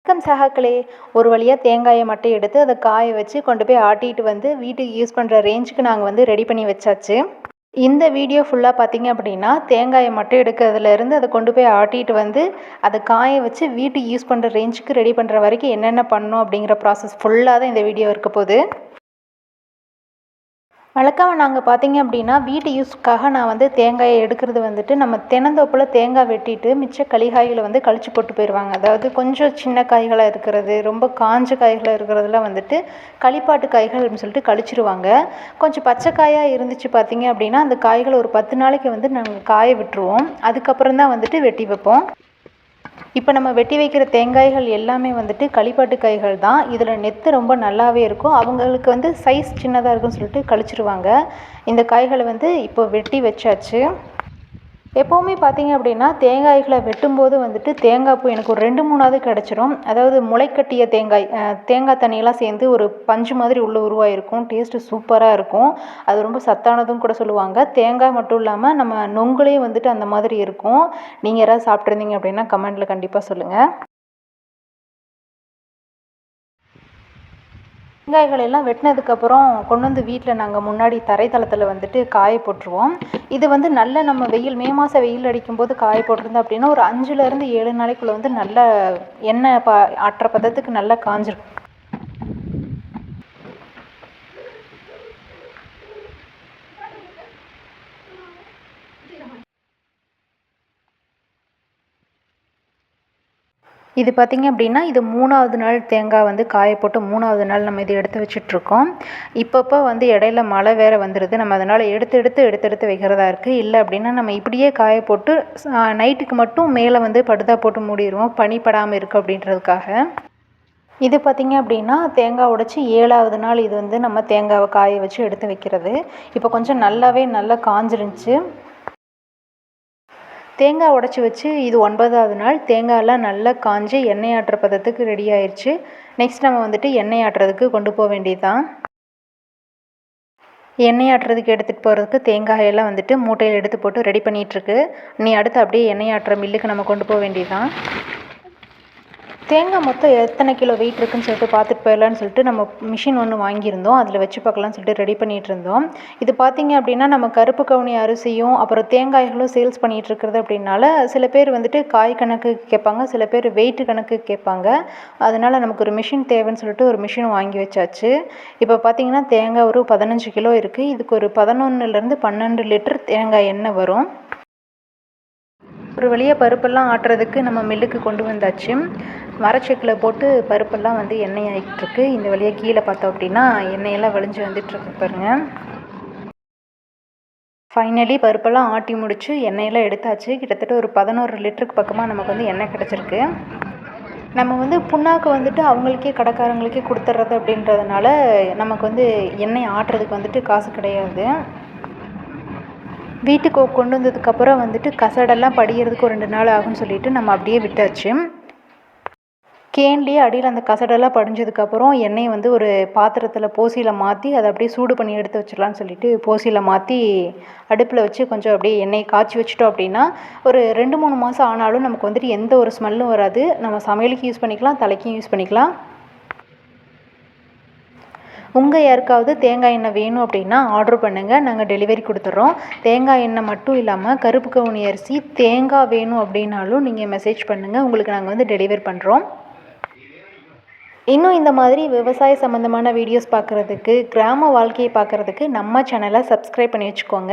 வணக்கம் சகாக்களே. ஒரு வழியாக தேங்காயை மட்டும் எடுத்து அதை காய வச்சு கொண்டு போய் ஆட்டிட்டு வந்து வீட்டுக்கு யூஸ் பண்ணுற ரேஞ்சுக்கு நாங்கள் வந்து ரெடி பண்ணி வச்சாச்சு. இந்த வீடியோ ஃபுல்லாக பார்த்தீங்க அப்படின்னா தேங்காயை மட்டும் எடுக்கிறதுலேருந்து அதை கொண்டு போய் ஆட்டிட்டு வந்து அதை காய வச்சு வீட்டுக்கு யூஸ் பண்ணுற ரேஞ்சுக்கு ரெடி பண்ணுற வரைக்கும் என்னென்ன பண்ணணும் அப்படிங்கிற ப்ராசஸ் ஃபுல்லாக தான் இந்த வீடியோ இருக்க போகுது. வழக்கமாக நாங்கள் பார்த்தீங்க அப்படின்னா வீட்டு யூஸ்க்காக நான் வந்து தேங்காயை எடுக்கிறது வந்துட்டு நம்ம தென்னந்தோப்பில் தேங்காய் வெட்டிட்டு மிச்ச களிகாய்களை வந்து கழிச்சு போட்டு போயிடுவாங்க. அதாவது கொஞ்சம் சின்ன காய்களாக இருக்கிறது, ரொம்ப காஞ்ச காய்களாக இருக்கிறதுலாம் வந்துட்டு களிப்பாட்டு காய்கள் அப்படின்னு சொல்லிட்டு கழிச்சிருவாங்க. கொஞ்சம் பச்சை காயாக இருந்துச்சு பார்த்தீங்க அப்படின்னா அந்த காய்களை ஒரு 10 நாளைக்கு வந்து நாங்கள் காய விட்டுருவோம். அதுக்கப்புறம் தான் வந்துட்டு வெட்டி வைப்போம். இப்போ நம்ம வெட்டி வைக்கிற தேங்காய்கள் எல்லாமே வந்துட்டு களிப்பாட்டு காய்கள் தான். இதில் நெத்து ரொம்ப நல்லாவே இருக்கும். அவங்களுக்கு வந்து சைஸ் சின்னதாக இருக்குன்னு சொல்லிட்டு கழிச்சிருவாங்க. இந்த காய்களை வந்து இப்போ வெட்டி வச்சாச்சு. எப்போவுமே பார்த்தீங்க அப்படின்னா தேங்காய்களை வெட்டும்போது வந்துட்டு தேங்காய் பூ எனக்கு ஒரு 2-3 கிடச்சிரும். அதாவது முளைக்கட்டிய தேங்காய் தண்ணியெல்லாம் சேர்ந்து ஒரு பஞ்சு மாதிரி உள்ளே உருவாயிருக்கும். டேஸ்ட்டு சூப்பராக இருக்கும். அது ரொம்ப சத்தானதும் கூட சொல்லுவாங்க. தேங்காய் மட்டும் இல்லாமல் நம்ம நொங்குலேயும் வந்துட்டு அந்த மாதிரி இருக்கும். நீங்கள் யாராவது சாப்பிட்ருந்தீங்க அப்படின்னா கமெண்ட்டில் கண்டிப்பாக சொல்லுங்கள். தேங்காய்கள் எல்லாம் வெட்டினதுக்கப்புறம் கொண்டு வந்து வீட்டில் நாங்கள் முன்னாடி தரைத்தளத்தில் வந்துட்டு காய போட்டுருவோம். இது வந்து நல்ல நம்ம மே மாதம் வெயில் அடிக்கும்போது காய போட்டிருந்தோம் அப்படின்னா ஒரு 5லேருந்து 7 நாளைக்குள்ளே வந்து நல்ல எண்ணெய் ஆட்டுற பதத்துக்கு நல்லா காஞ்சிருக்கும். இது பார்த்திங்க அப்படின்னா இது 3வது நாள் தேங்காய் வந்து காய போட்டு 3வது நாள் நம்ம இதை எடுத்து வச்சிட்ருக்கோம். இப்பப்போ வந்து இடையில மழை வேறு வந்துடுது. நம்ம அதனால் எடுத்து வைக்கிறதா இருக்குது. இல்லை அப்படின்னா நம்ம இப்படியே காய போட்டு நைட்டுக்கு மட்டும் மேலே வந்து படுதா போட்டு மூடிடுவோம், பனி படாமல் இருக்குது அப்படின்றதுக்காக. இது பார்த்திங்க அப்படின்னா தேங்காய் உடைச்சி 7வது நாள் இது வந்து நம்ம தேங்காவை காய வச்சு எடுத்து வைக்கிறது. இப்போ கொஞ்சம் நல்லா காஞ்சிருந்துச்சு. தேங்காய் உடச்சி வச்சு இது 9வது நாள். தேங்காயெல்லாம் நல்லா காஞ்சி எண்ணெய் ஆட்டுற பதத்துக்கு ரெடி ஆயிடுச்சு. நெக்ஸ்ட் நம்ம வந்துட்டு எண்ணெய் ஆட்டுறதுக்கு கொண்டு போக வேண்டியது தான். எண்ணெய் ஆட்டுறதுக்கு எடுத்துகிட்டு போகிறதுக்கு தேங்காயெல்லாம் வந்துட்டு மூட்டையில் எடுத்து போட்டு ரெடி பண்ணிகிட்ருக்கு. நீ அடுத்து அப்படியே எண்ணெய் ஆட்டுற மில்லுக்கு நம்ம கொண்டு போக வேண்டியது தான். தேங்காய் மொத்தம் எத்தனை கிலோ வெயிட் இருக்குன்னு சொல்லிட்டு பார்த்துட்டு போயிடலான்னு சொல்லிட்டு நம்ம மிஷின் ஒன்று வாங்கியிருந்தோம். அதில் வச்சு பார்க்கலான்னு சொல்லிட்டு ரெடி பண்ணிகிட்டு இருந்தோம். இது பார்த்திங்க அப்படின்னா நம்ம கருப்பு கவுனி அரிசியும் அப்புறம் தேங்காய்களும் சேல்ஸ் பண்ணிகிட்ருக்கிறது அப்படின்னால சில பேர் வந்துட்டு காய் கணக்கு கேட்பாங்க, சில பேர் வெயிட்டு கணக்கு கேட்பாங்க. அதனால் நமக்கு ஒரு மிஷின் தேவைன்னு சொல்லிட்டு ஒரு மிஷின் வாங்கி வச்சாச்சு. இப்போ பார்த்திங்கன்னா தேங்காய் ஒரு 15 கிலோ இருக்குது. இதுக்கு ஒரு 11லேருந்து 12 லிட்டர் தேங்காய் எண்ணெய் வரும். ஒரு வழியாக பருப்பெல்லாம் ஆட்டுறதுக்கு நம்ம மில்லுக்கு கொண்டு வந்தாச்சு. மரச்செக்கில் போட்டு பருப்பெல்லாம் வந்து எண்ணெய் ஆகிட்டுருக்கு. இந்த வழியாக கீழே பார்த்தோம் அப்படின்னா எண்ணெயெல்லாம் வழிஞ்சு வந்துட்டுருக்கு பாருங்கள். ஃபைனலி பருப்பெல்லாம் ஆட்டி முடித்து எண்ணெயெல்லாம் எடுத்தாச்சு. கிட்டத்தட்ட ஒரு 11 லிட்டருக்கு பக்கமாக நமக்கு வந்து எண்ணெய் கிடச்சிருக்கு. நம்ம வந்து புண்ணாக்கு வந்துட்டு அவங்களுக்கே கடைக்காரங்களுக்கே கொடுத்துட்றது அப்படின்றதுனால நமக்கு வந்து எண்ணெய் ஆட்டுறதுக்கு வந்துட்டு காசு கிடையாது. வீட்டுக்கு கொண்டு வந்ததுக்கப்புறம் வந்துட்டு கசடெல்லாம் படிகிறதுக்கு ஒரு 2 நாள் ஆகும்னு சொல்லிட்டு நம்ம அப்படியே விட்டாச்சு. கேன்லேயே அடியில் அந்த கசடெல்லாம் படிஞ்சதுக்கப்புறம் எண்ணெயை வந்து ஒரு பாத்திரத்தில் போசியில் மாற்றி அதை அப்படியே சூடு பண்ணி எடுத்து வச்சிடலான்னு சொல்லிட்டு போசியில் மாற்றி அடுப்பில் வச்சு கொஞ்சம் அப்படியே எண்ணெயை காய்ச்சி வச்சிட்டோம் அப்படின்னா ஒரு 2-3 மாதம் ஆனாலும் நமக்கு வந்துட்டு எந்த ஒரு ஸ்மெல்லும் வராது. நம்ம சமையலுக்கு யூஸ் பண்ணிக்கலாம், தலைக்கும் யூஸ் பண்ணிக்கலாம். உங்கள் யாருக்காவது தேங்காய் எண்ணெய் வேணும் அப்படின்னா ஆர்டர் பண்ணுங்கள், நாங்கள் டெலிவரி கொடுத்துட்றோம். தேங்காய் எண்ணெய் மட்டும் இல்லாமல் கருப்பு கவுனி அரிசி, தேங்காய் வேணும் அப்படின்னாலும் நீங்கள் மெசேஜ் பண்ணுங்கள், உங்களுக்கு நாங்கள் வந்து டெலிவரி பண்ணுறோம். இன்னும் இந்த மாதிரி விவசாய சம்மந்தமான வீடியோஸ் பார்க்குறதுக்கு, கிராம வாழ்க்கையை பார்க்குறதுக்கு நம்ம சேனலை சப்ஸ்கிரைப் பண்ணி வச்சுக்கோங்க.